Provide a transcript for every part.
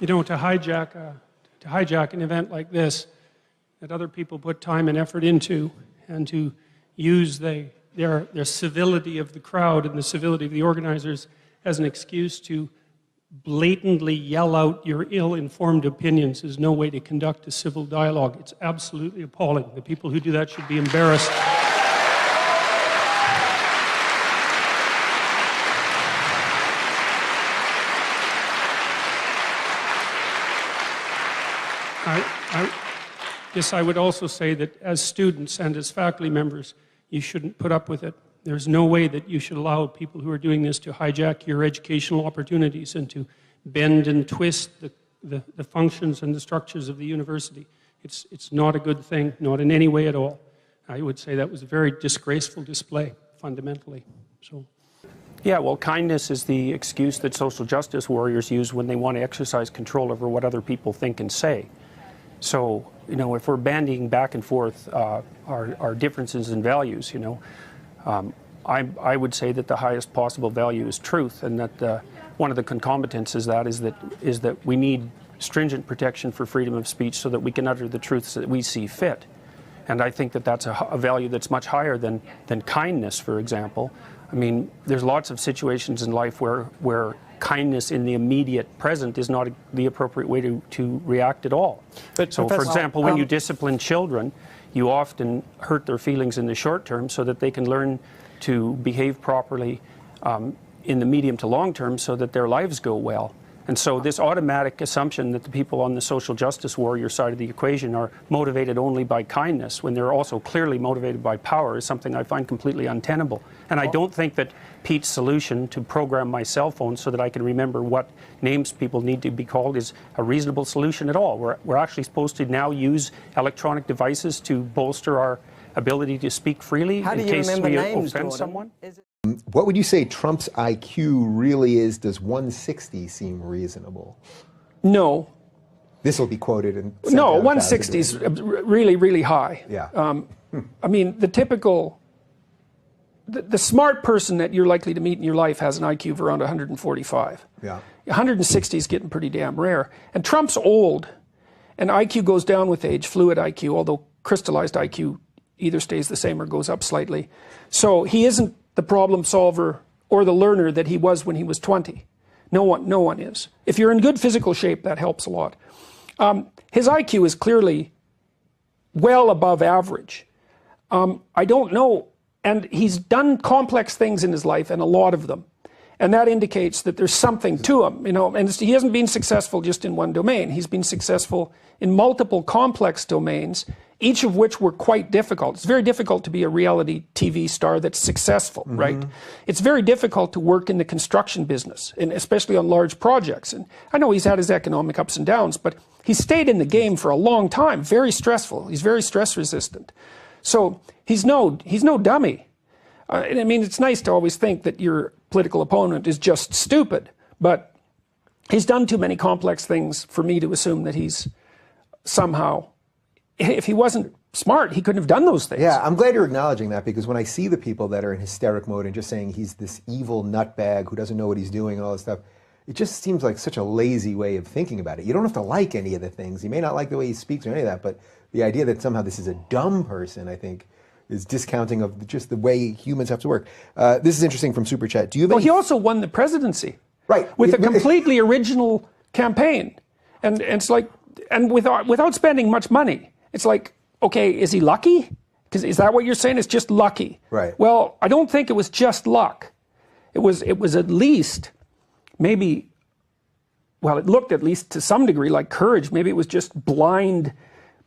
You know, to hijack an event like this that other people put time and effort into, and to use their civility of the crowd and the civility of the organizers as an excuse to blatantly yell out your ill-informed opinions is no way to conduct a civil dialogue. It's absolutely appalling. The people who do that should be embarrassed. I would also say that as students and as faculty members, you shouldn't put up with it. There's no way that you should allow people who are doing this to hijack your educational opportunities and to bend and twist the functions and the structures of the university. It's not a good thing, not in any way at all. I would say that was a very disgraceful display, fundamentally. So. Yeah, well, kindness is the excuse that social justice warriors use when they want to exercise control over what other people think and say. So, you know, if we're bandying back and forth our differences in values, you know, I would say that the highest possible value is truth, and that one of the concomitants is that we need stringent protection for freedom of speech so that we can utter the truths that we see fit. And I think that that's a value that's much higher than kindness, for example. I mean, there's lots of situations in life where kindness in the immediate present is not the appropriate way to react at all. But so, for example, when you discipline children, you often hurt their feelings in the short term so that they can learn to behave properly in the medium to long term so that their lives go well. And so this automatic assumption that the people on the social justice warrior side of the equation are motivated only by kindness when they're also clearly motivated by power is something I find completely untenable. And I don't think that Pete's solution to program my cell phone so that I can remember what names people need to be called is a reasonable solution at all. We're actually supposed to now use electronic devices to bolster our ability to speak freely in case we offend someone. What would you say Trump's IQ really is? Does 160 seem reasonable? No. This will be quoted in... No, 160 is really, really high. Yeah. I mean, the typical... The smart person that you're likely to meet in your life has an IQ of around 145. Yeah. 160 is getting pretty damn rare. And Trump's old, and IQ goes down with age, fluid IQ, although crystallized IQ either stays the same or goes up slightly. So he isn't the problem solver or the learner that he was when he was 20. No one is. If you're in good physical shape, that helps a lot. His IQ is clearly well above average. I don't know, and he's done complex things in his life, and a lot of them. And that indicates that there's something to him, you know, and he hasn't been successful just in one domain. He's been successful in multiple complex domains, each of which were quite difficult. It's very difficult to be a reality TV star that's successful, right? It's very difficult to work in the construction business, and especially on large projects. And I know he's had his economic ups and downs, but he's stayed in the game for a long time, very stressful. He's very stress resistant. So he's no dummy. And I mean, it's nice to always think that your political opponent is just stupid, but he's done too many complex things for me to assume that he's somehow, if he wasn't smart, he couldn't have done those things. Yeah, I'm glad you're acknowledging that, because when I see the people that are in hysteric mode and just saying he's this evil nutbag who doesn't know what he's doing and all this stuff, it just seems like such a lazy way of thinking about it. You don't have to like any of the things. You may not like the way he speaks or any of that, but the idea that somehow this is a dumb person, I think, is discounting of just the way humans have to work. This is interesting from Super Chat. Do you have any... Well, he also won the presidency. Right. With a completely original campaign. And it's like, and without spending much money. It's like, okay, is he lucky? Because is that what you're saying? It's just lucky. Right. Well, I don't think it was just luck. It was at least maybe, well, it looked at least to some degree like courage. Maybe it was just blind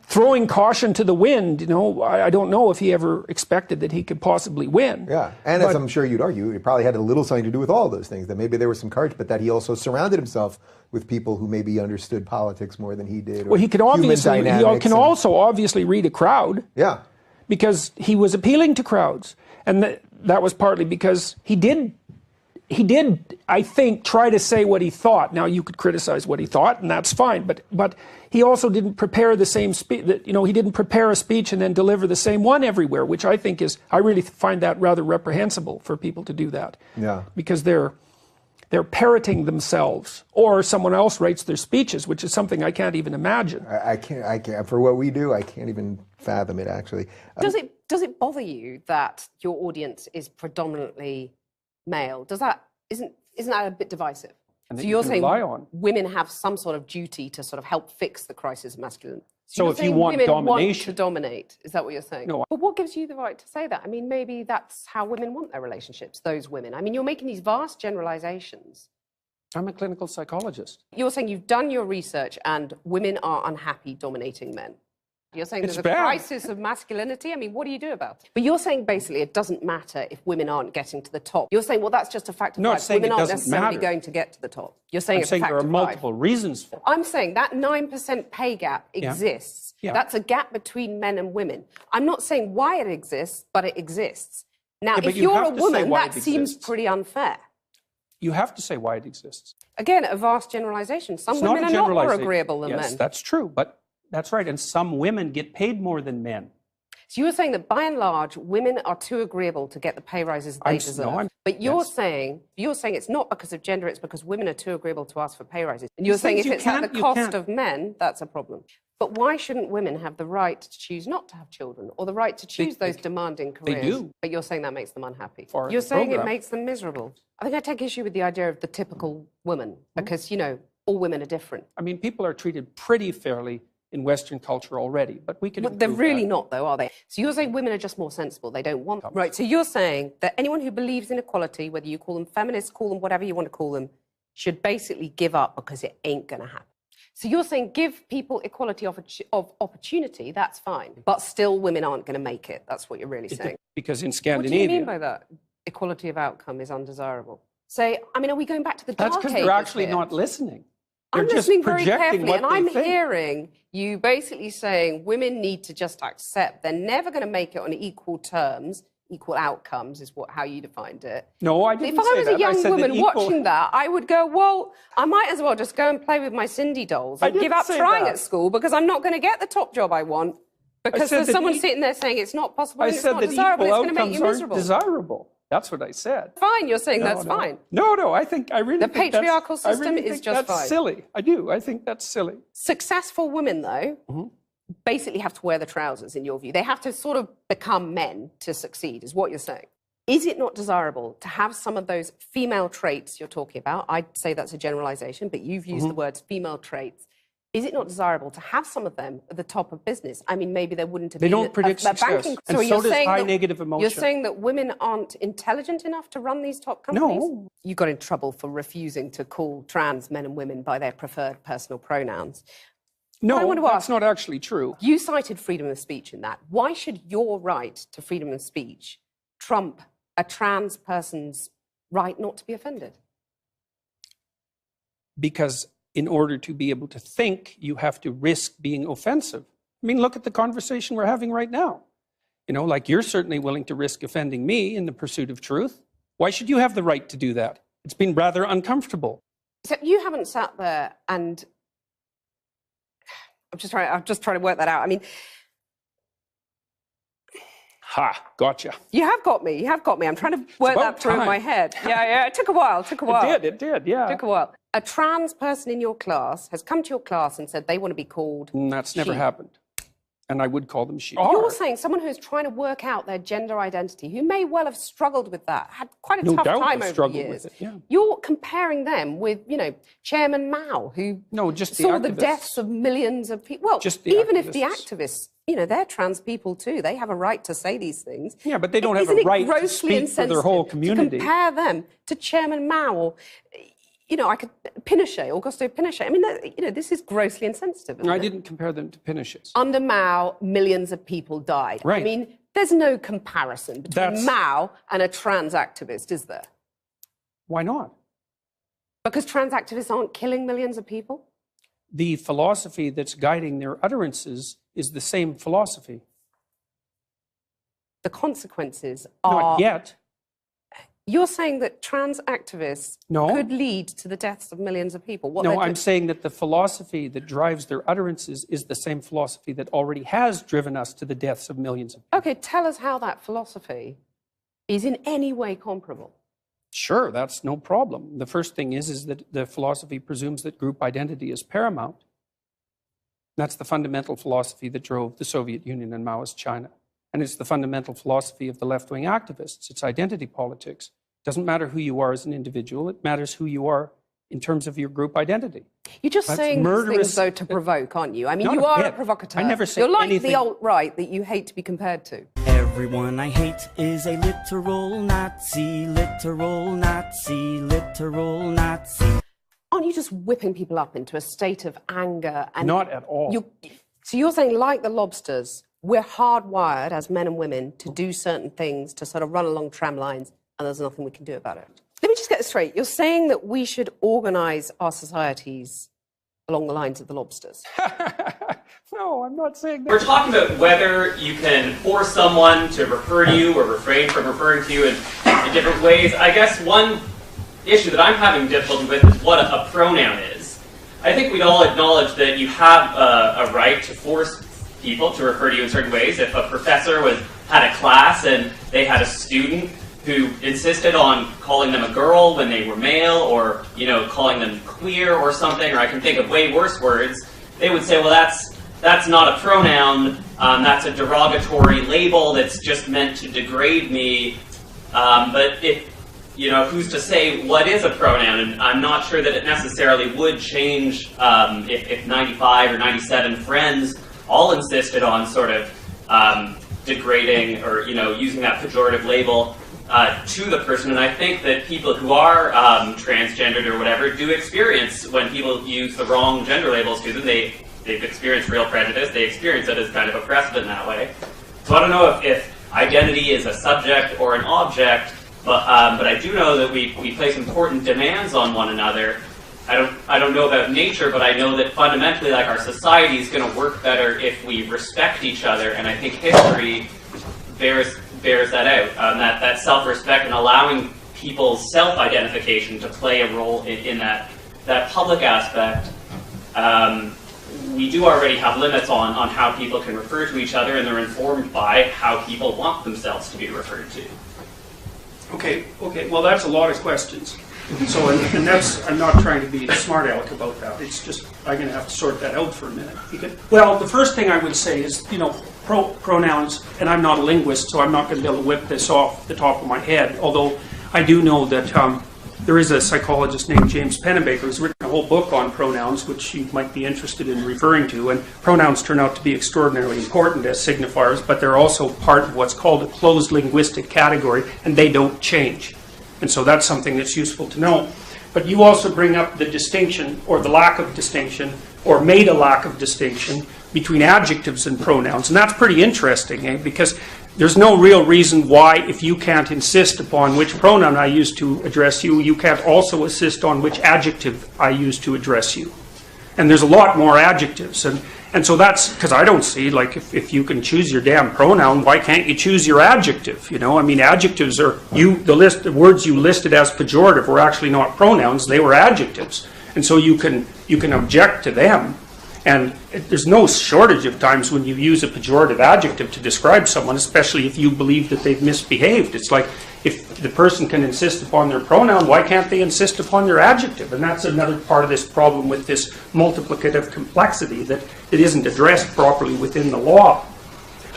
throwing caution to the wind. You know, I don't know if he ever expected that he could possibly win. Yeah, and as I'm sure you'd argue, it probably had a little something to do with all those things, that maybe there was some courage, but that he also surrounded himself with people who maybe understood politics more than he did. Well, he could obviously, he can also obviously read a crowd. Yeah. Because he was appealing to crowds. And that was partly because he did, I think, try to say what he thought. Now, you could criticize what he thought, and that's fine, but he also didn't prepare the same speech. You know, he didn't prepare a speech and then deliver the same one everywhere, which I think is, I really find that rather reprehensible for people to do that. Yeah. Because they're they're parroting themselves, or someone else writes their speeches, which is something I can't even imagine. I can't, for what we do, I can't even fathom it, actually. Does it bother you that your audience is predominantly male? Isn't that a bit divisive? So you're saying women have some sort of duty to sort of help fix the crisis of masculinity. So if you want domination, want to dominate, is that what you're saying? No. But what gives you the right to say that? I mean, maybe that's how women want their relationships, those women. I mean, you're making these vast generalizations. I'm a clinical psychologist. You're saying you've done your research and women are unhappy dominating men. You're saying there's a crisis of masculinity? I mean, what do you do about it? But you're saying basically it doesn't matter if women aren't getting to the top. You're saying, well, that's just a fact of life. Women aren't necessarily going to get to the top. You're saying it's a fact of life. I'm saying there are multiple reasons for it. I'm saying that 9% pay gap exists. Yeah. That's a gap between men and women. I'm not saying why it exists, but it exists. Now, if you're a woman, that seems pretty unfair. You have to say why it exists. Again, a vast generalization. Some women are not more agreeable than men. Yes, that's true, but that's right. And some women get paid more than men. So you're saying that by and large, women are too agreeable to get the pay rises they deserve. But you're saying it's not because of gender, it's because women are too agreeable to ask for pay rises. And you're saying if it's at the cost of men, that's a problem. But why shouldn't women have the right to choose not to have children or the right to choose those demanding careers? They do. But you're saying that makes them unhappy. You're saying it makes them miserable. I think I take issue with the idea of the typical woman because, you know, all women are different. I mean, people are treated pretty fairly in Western culture already, but we can. But they're really not, though, are they? So you're saying women are just more sensible. They don't want. Right. So you're saying that anyone who believes in equality, whether you call them feminists, call them whatever you want to call them, should basically give up because it ain't going to happen. So you're saying give people equality of opportunity, that's fine, but still women aren't going to make it. That's what you're really saying. Because in Scandinavia... What do you mean by that? Equality of outcome is undesirable. Say, I mean, are we going back to the dark ages? That's because they're actually not listening. I'm listening very carefully, and I'm hearing you basically saying women need to just accept they're never going to make it on equal terms. Equal outcomes is how you defined it. No, I didn't say that. If I was a young woman watching that, I would go, well, I might as well just go and play with my Cindy dolls and give up trying at school because I'm not going to get the top job I want because there's someone sitting there saying it's not possible and it's not desirable, it's going to make you miserable. Desirable. That's what I said. Fine, you're saying that's fine. No, I really think the patriarchal system is just fine. That's silly. I do. I think that's silly. Successful women, though, basically have to wear the trousers, in your view. They have to sort of become men to succeed, is what you're saying. Is it not desirable to have some of those female traits you're talking about? I'd say that's a generalization, but you've used the words female traits. Is it not desirable to have some of them at the top of business? I mean, maybe there wouldn't have been... They don't predict success, and so does high negative emotion. You're saying that women aren't intelligent enough to run these top companies? No. You got in trouble for refusing to call trans men and women by their preferred personal pronouns. No, that's not actually true. You cited freedom of speech in that. Why should your right to freedom of speech trump a trans person's right not to be offended? Because in order to be able to think, you have to risk being offensive. I mean, look at the conversation we're having right now. You know, like you're certainly willing to risk offending me in the pursuit of truth. Why should you have the right to do that? It's been rather uncomfortable. Except you haven't sat there and... I'm just trying to work that out. I mean... Gotcha. You have got me. I'm trying to work that through in my head. Yeah, it took a while. It did, yeah. It took a while. A trans person in your class has come to your class and said they want to be called That's never happened. And I would call them she. You're saying someone who's trying to work out their gender identity, who may well have struggled with that, had quite a tough time over the years. With it, yeah. You're comparing them with, you know, Chairman Mao, who saw the deaths of millions of people. Well, even if the activists, you know, they're trans people too. They have a right to say these things. Yeah, but they don't have a right to speak for their whole community. To compare them to Chairman Mao or... You know, Augusto Pinochet. I mean, you know, this is grossly insensitive. No, I didn't compare them to Pinochet. Under Mao, millions of people died. Right. I mean, there's no comparison between Mao and a trans activist, is there? Why not? Because trans activists aren't killing millions of people? The philosophy that's guiding their utterances is the same philosophy. The consequences are... Not yet. You're saying that trans activists could lead to the deaths of millions of people? I'm saying that the philosophy that drives their utterances is the same philosophy that already has driven us to the deaths of millions of people. Okay, tell us how that philosophy is in any way comparable. Sure, that's no problem. The first thing is that the philosophy presumes that group identity is paramount. That's the fundamental philosophy that drove the Soviet Union and Maoist China. And it's the fundamental philosophy of the left-wing activists. It's identity politics. It doesn't matter who you are as an individual. It matters who you are in terms of your group identity. You're just saying things, though, to provoke, aren't you? I mean, you are a provocateur. I never say You're like anything. the alt-right that you hate to be compared to. Everyone I hate is a literal Nazi, literal Nazi, literal Nazi. Aren't you just whipping people up into a state of anger? And Not at all. So you're saying, like the lobsters, we're hardwired as men and women to do certain things, to sort of run along tram lines, and there's nothing we can do about it. Let me just get this straight. You're saying that we should organise our societies along the lines of the lobsters? No, I'm not saying that. We're talking about whether you can force someone to refer to you or refrain from referring to you in different ways. I guess one issue that I'm having difficulty with is what a pronoun is. I think we'd all acknowledge that you have a right to force people to refer to you in certain ways. If a professor had a class and they had a student who insisted on calling them a girl when they were male, or calling them queer or something, or I can think of way worse words, they would say, well, that's not a pronoun, that's a derogatory label that's just meant to degrade me. But if, who's to say what is a pronoun? And I'm not sure that it necessarily would change if 95 or 97 friends all insisted on sort of degrading or, using that pejorative label to the person. And I think that people who are transgendered or whatever do experience, when people use the wrong gender labels to them, they've experienced real prejudice. They experience it as kind of oppressive in that way. So I don't know if identity is a subject or an object, but I do know that we place important demands on one another. I don't know about nature, but I know that fundamentally, like, our society is going to work better if we respect each other, and I think history bears that out. That self-respect and allowing people's self-identification to play a role in that public aspect. We do already have limits on how people can refer to each other, and they're informed by how people want themselves to be referred to. Okay. Well, that's a lot of questions. So, and that's, I'm not trying to be a smart aleck about that. It's just, I'm going to have to sort that out for a minute. Well, the first thing I would say is, pronouns, and I'm not a linguist, so I'm not going to be able to whip this off the top of my head, although I do know that there is a psychologist named James Pennebaker who's written a whole book on pronouns, which you might be interested in referring to, and pronouns turn out to be extraordinarily important as signifiers, but they're also part of what's called a closed linguistic category, and they don't change. And so that's something that's useful to know. But you also bring up the distinction, or the lack of distinction, or made a lack of distinction between adjectives and pronouns. And that's pretty interesting, because there's no real reason why, if you can't insist upon which pronoun I use to address you, you can't also insist on which adjective I use to address you. And there's a lot more adjectives. And so that's, because I don't see, like, if you can choose your damn pronoun, why can't you choose your adjective? I mean, adjectives are, the words you listed as pejorative were actually not pronouns, they were adjectives. And so you can object to them. And there's no shortage of times when you use a pejorative adjective to describe someone, especially if you believe that they've misbehaved. It's like, if the person can insist upon their pronoun, why can't they insist upon their adjective? And that's another part of this problem with this multiplicative complexity, that it isn't addressed properly within the law.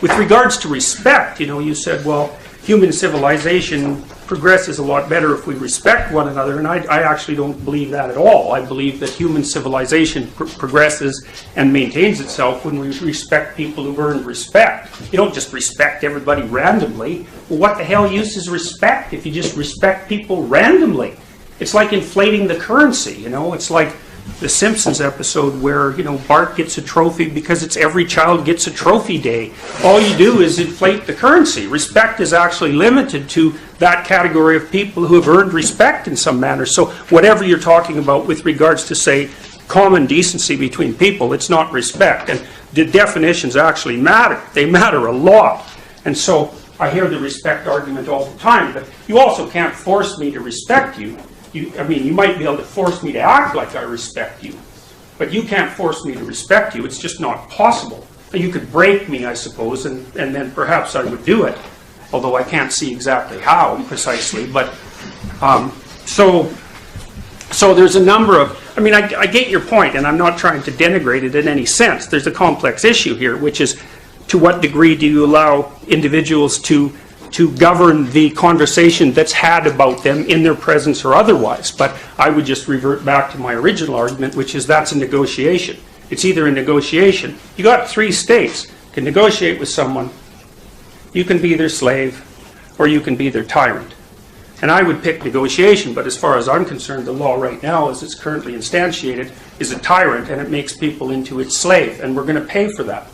With regards to respect, you said, well, human civilization progresses a lot better if we respect one another, and I actually don't believe that at all. I believe that human civilization progresses and maintains itself when we respect people who've earned respect. You don't just respect everybody randomly. Well, what the hell use is respect if you just respect people randomly? It's like inflating the currency, It's like the Simpsons episode where, Bart gets a trophy because it's every child gets a trophy day. All you do is inflate the currency. Respect is actually limited to that category of people who have earned respect in some manner. So whatever you're talking about with regards to, say, common decency between people, it's not respect. And the definitions actually matter. They matter a lot. And so I hear the respect argument all the time, but you also can't force me to respect you. You might be able to force me to act like I respect you, but you can't force me to respect you. It's just not possible. You could break me, I suppose, and then perhaps I would do it, although I can't see exactly how precisely. But So there's a number of, I mean, I get your point, and I'm not trying to denigrate it in any sense. There's a complex issue here, which is to what degree do you allow individuals to govern the conversation that's had about them in their presence or otherwise. But I would just revert back to my original argument, which is that's a negotiation. It's either a negotiation. You got 3 states can negotiate with someone. You can be their slave, or you can be their tyrant. And I would pick negotiation, but as far as I'm concerned, the law right now, as it's currently instantiated, is a tyrant, and it makes people into its slave, and we're going to pay for that.